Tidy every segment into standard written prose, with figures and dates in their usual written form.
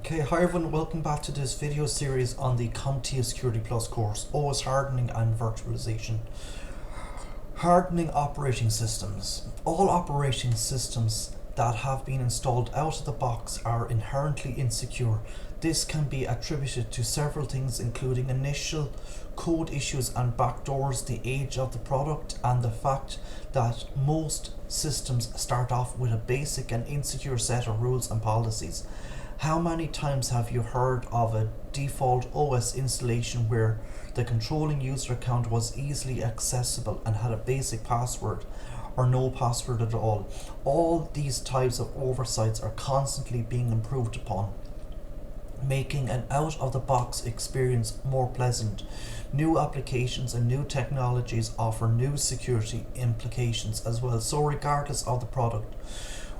Okay, hi everyone, welcome back to this video series on the Comptia Security Plus course, OS hardening and virtualization. Hardening operating systems. All operating systems that have been installed out of the box are inherently insecure. This can be attributed to several things, including initial code issues and backdoors, the age of the product, and the fact that most systems start off with a basic and insecure set of rules and policies. How many times have you heard of a default OS installation where the controlling user account was easily accessible and had a basic password or no password at all? All these types of oversights are constantly being improved upon, making an out-of-the-box experience more pleasant. New applications and new technologies offer new security implications as well, so regardless of the product,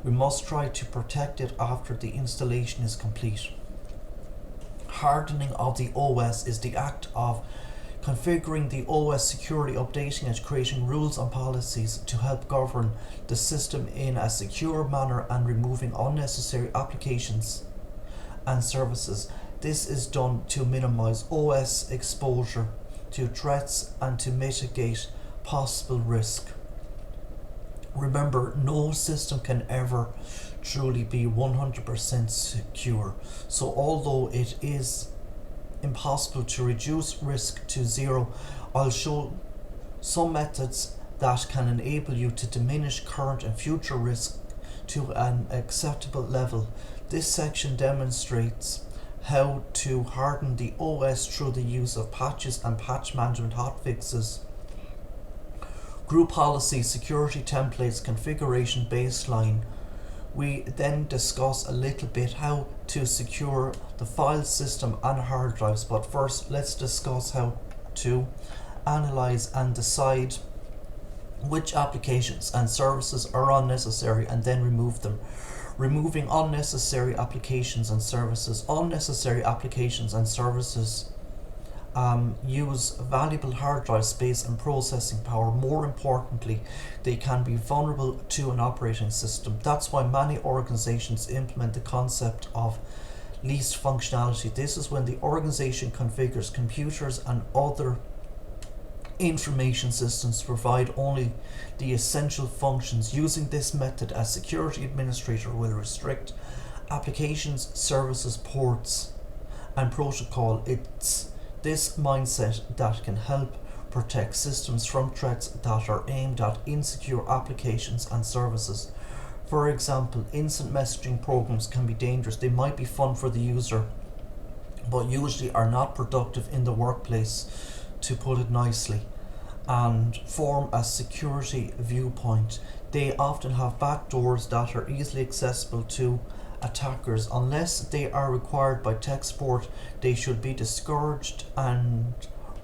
we must try to protect it after the installation is complete. Hardening of the OS is the act of configuring the OS securely, updating it, creating rules and policies to help govern the system in a secure manner, and removing unnecessary applications and services. This is done to minimize OS exposure to threats and to mitigate possible risk. Remember, no system can ever truly be 100% secure. So although it is impossible to reduce risk to zero, I'll show some methods that can enable you to diminish current and future risk to an acceptable level. This section demonstrates how to harden the OS through the use of patches and patch management hotfixes, group policy, security templates, configuration baseline. We then discuss a little bit how to secure the file system and hard drives, but first let's discuss how to analyze and decide which applications and services are unnecessary and then remove them. Removing unnecessary applications and services. Unnecessary applications and services use valuable hard drive space and processing power. More importantly, they can be vulnerable to an operating system. That's why many organizations implement the concept of least functionality. This is when the organization configures computers and other information systems to provide only the essential functions. Using this method, a security administrator will restrict applications, services, ports, and protocol. It's this mindset that can help protect systems from threats that are aimed at insecure applications and services. For example, instant messaging programs can be dangerous. They might be fun for the user, but usually are not productive in the workplace, to put it nicely, and form a security viewpoint. They often have backdoors that are easily accessible to attackers. Unless they are required by tech support, they should be discouraged and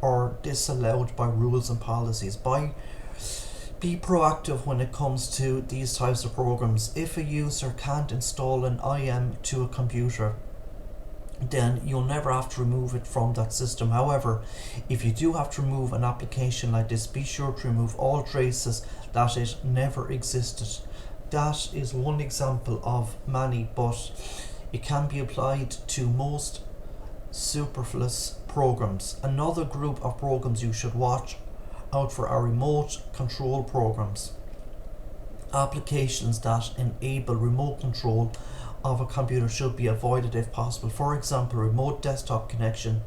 or disallowed by rules and policies. Be proactive when it comes to these types of programs. If a user can't install an IM to a computer, then you'll never have to remove it from that system. However, if you do have to remove an application like this, be sure to remove all traces that it never existed. That is one example of many, but it can be applied to most superfluous programs. Another group of programs you should watch out for are remote control programs. Applications that enable remote control of a computer should be avoided if possible. For example, remote desktop connection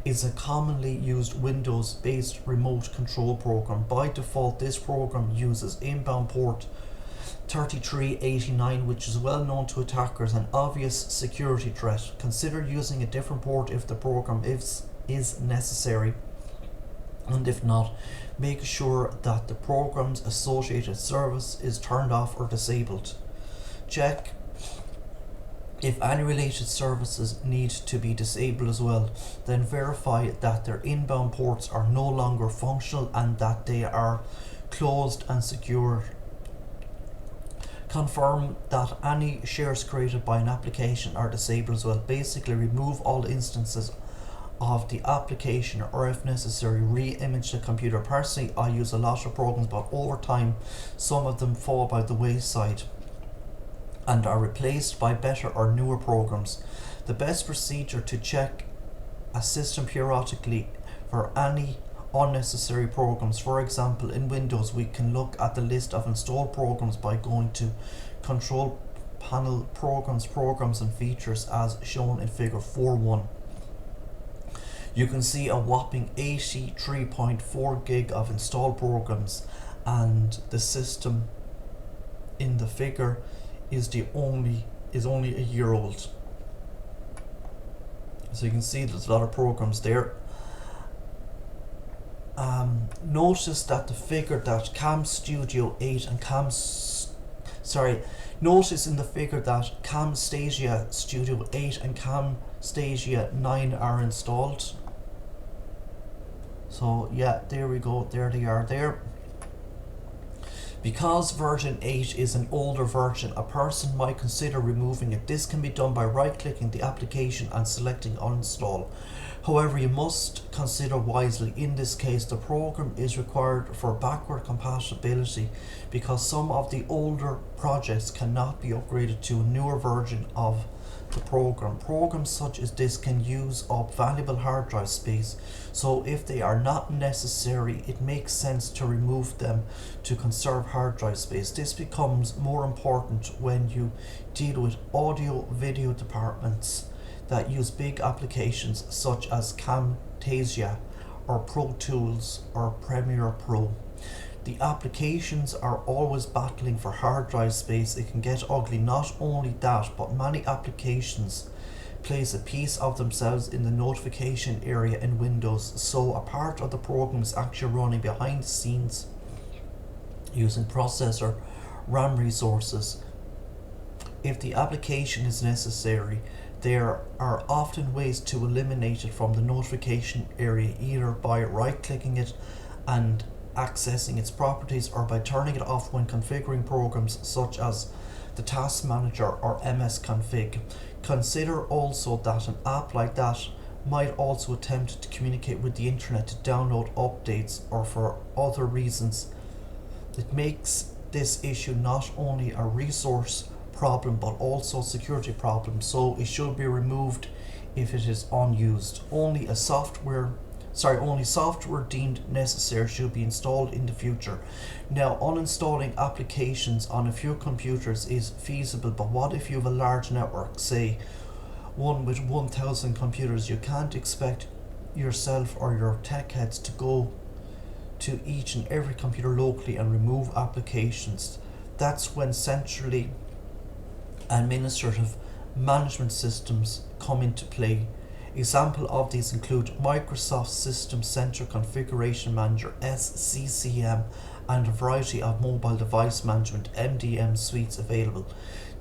is a commonly used Windows-based remote control program. By default, this program uses inbound port 3389, which is well known to attackers, an obvious security threat. Consider using a different port if the program is necessary, and if not, make sure that the program's associated service is turned off or disabled. Check if any related services need to be disabled as well. Then verify that their inbound ports are no longer functional and that they are closed and secure. Confirm that any shares created by an application are disabled as well. Basically, remove all instances of the application, or if necessary, re-image the computer. Personally, I use a lot of programs, but over time some of them fall by the wayside and are replaced by better or newer programs. The best procedure to check a system periodically for any unnecessary programs. For example, in Windows, we can look at the list of installed programs by going to Control Panel, Programs and Features as shown in figure 4.1. You can see a whopping 83.4 gig of installed programs, and the system in the figure is only a year old. So you can see there's a lot of programs there. Notice that the figure that Camstudio 8 and notice in the figure that Camtasia Studio 8 and Camtasia 9 are installed. So yeah, there we go, there they are there. Because version 8 is an older version, a person might consider removing it. This can be done by right-clicking the application and selecting uninstall. However, you must consider wisely. In this case, the program is required for backward compatibility because some of the older projects cannot be upgraded to a newer version of the program. Programs such as this can use up valuable hard drive space, so if they are not necessary, it makes sense to remove them to conserve hard drive space. This becomes more important when you deal with audio video departments that use big applications such as Camtasia or Pro Tools or Premiere Pro. The applications are always battling for hard drive space. It can get ugly. Not only that, but many applications place a piece of themselves in the notification area in Windows, so a part of the program is actually running behind the scenes using processor RAM resources. If the application is necessary, there are often ways to eliminate it from the notification area, either by right-clicking it and accessing its properties, or by turning it off when configuring programs such as the Task Manager or MS Config. Consider also that an app like that might also attempt to communicate with the internet to download updates or for other reasons. It makes this issue not only a resource problem but also a security problem, so it should be removed if it is unused. Only software deemed necessary should be installed in the future. Now, uninstalling applications on a few computers is feasible, but what if you have a large network, say one with 1,000 computers? You can't expect yourself or your tech heads to go to each and every computer locally and remove applications. That's when centrally administrative management systems come into play. Example of these include Microsoft System Center Configuration Manager (SCCM) and a variety of mobile device management (MDM) suites available.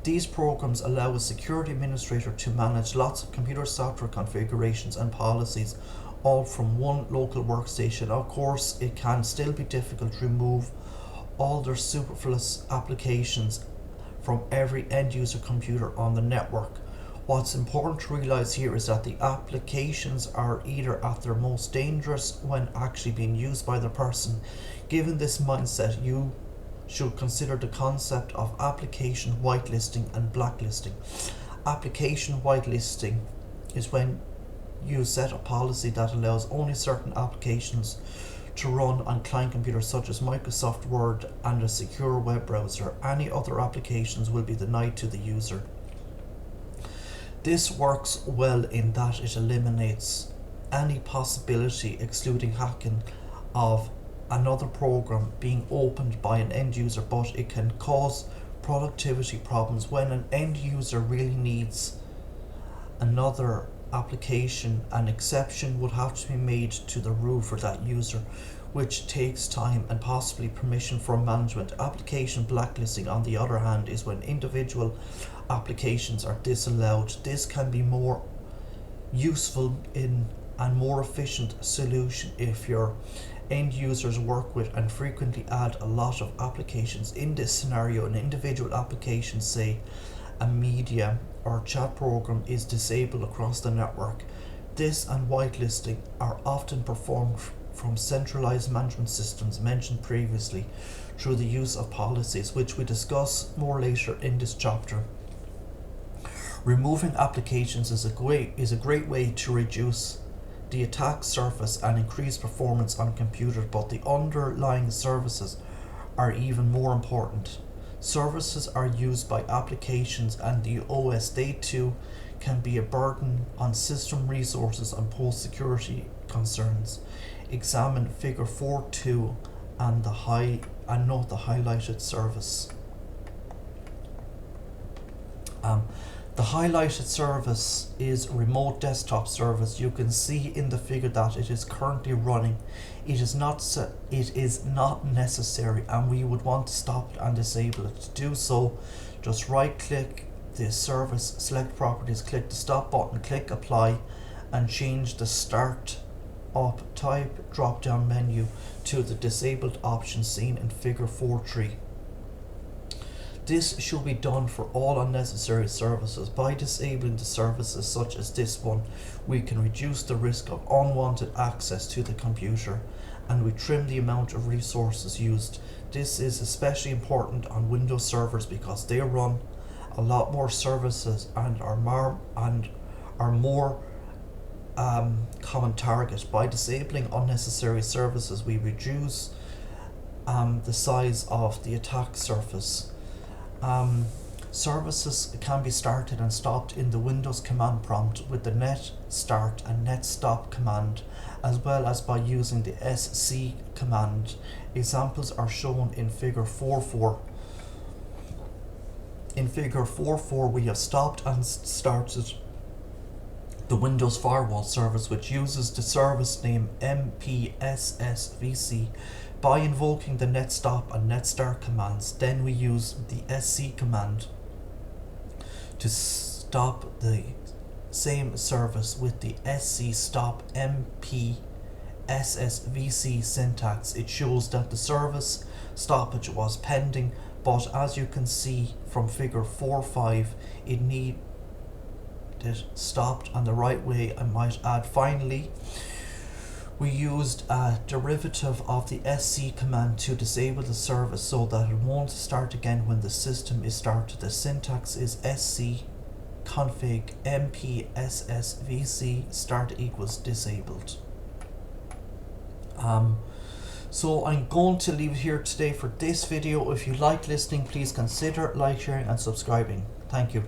These programs allow a security administrator to manage lots of computer software configurations and policies, all from one local workstation. Of course, it can still be difficult to remove all their superfluous applications from every end-user computer on the network. What's important to realize here is that the applications are either at their most dangerous when actually being used by the person. Given this mindset, you should consider the concept of application whitelisting and blacklisting. Application whitelisting is when you set a policy that allows only certain applications to run on client computers such as Microsoft Word and a secure web browser. Any other applications will be denied to the user. This works well in that it eliminates any possibility, excluding hacking, of another program being opened by an end user, but it can cause productivity problems when an end user really needs another application. An exception would have to be made to the rule for that user, which takes time and possibly permission from management. Application blacklisting, on the other hand, is when individual applications are disallowed. This can be more useful in and more efficient solution if your end users work with and frequently add a lot of applications. In this scenario, an individual application, say a media or chat program, is disabled across the network. This and whitelisting are often performed from centralized management systems mentioned previously through the use of policies, which we discuss more later in this chapter. Removing applications is a great way to reduce the attack surface and increase performance on computers, but the underlying services are even more important. Services are used by applications and the OS. They too can be a burden on system resources and pose security concerns. Examine Figure 4.2 and note the highlighted service. The highlighted service is remote desktop service. You can see in the figure that it is currently running. It is not necessary, and we would want to stop it and disable it. To do so, just right click the service, select properties, click the stop button, click apply, and change the start up type drop down menu to the disabled option seen in figure 4.3. This should be done for all unnecessary services. By disabling the services such as this one, we can reduce the risk of unwanted access to the computer, and we trim the amount of resources used. This is especially important on Windows servers because they run a lot more services and are more common target. By disabling unnecessary services, we reduce the size of the attack surface. Services can be started and stopped in the Windows command prompt with the net start and net stop command, as well as by using the SC command. Examples are shown in figure 4.4. In figure 4.4 we have stopped and started the Windows Firewall service, which uses the service name mpssvc. By invoking the net stop and net start commands, then we use the SC command to stop the same service with the SC stop mpssvc syntax. It shows that the service stoppage was pending, but as you can see from figure 4.5, it needed stopped on the right way, I might add. Finally, we used a derivative of the SC command to disable the service so that it won't start again when the system is started. The syntax is sc config mpssvc start equals disabled. So I'm going to leave it here today for this video. If you like listening, please consider like, sharing and subscribing. Thank you.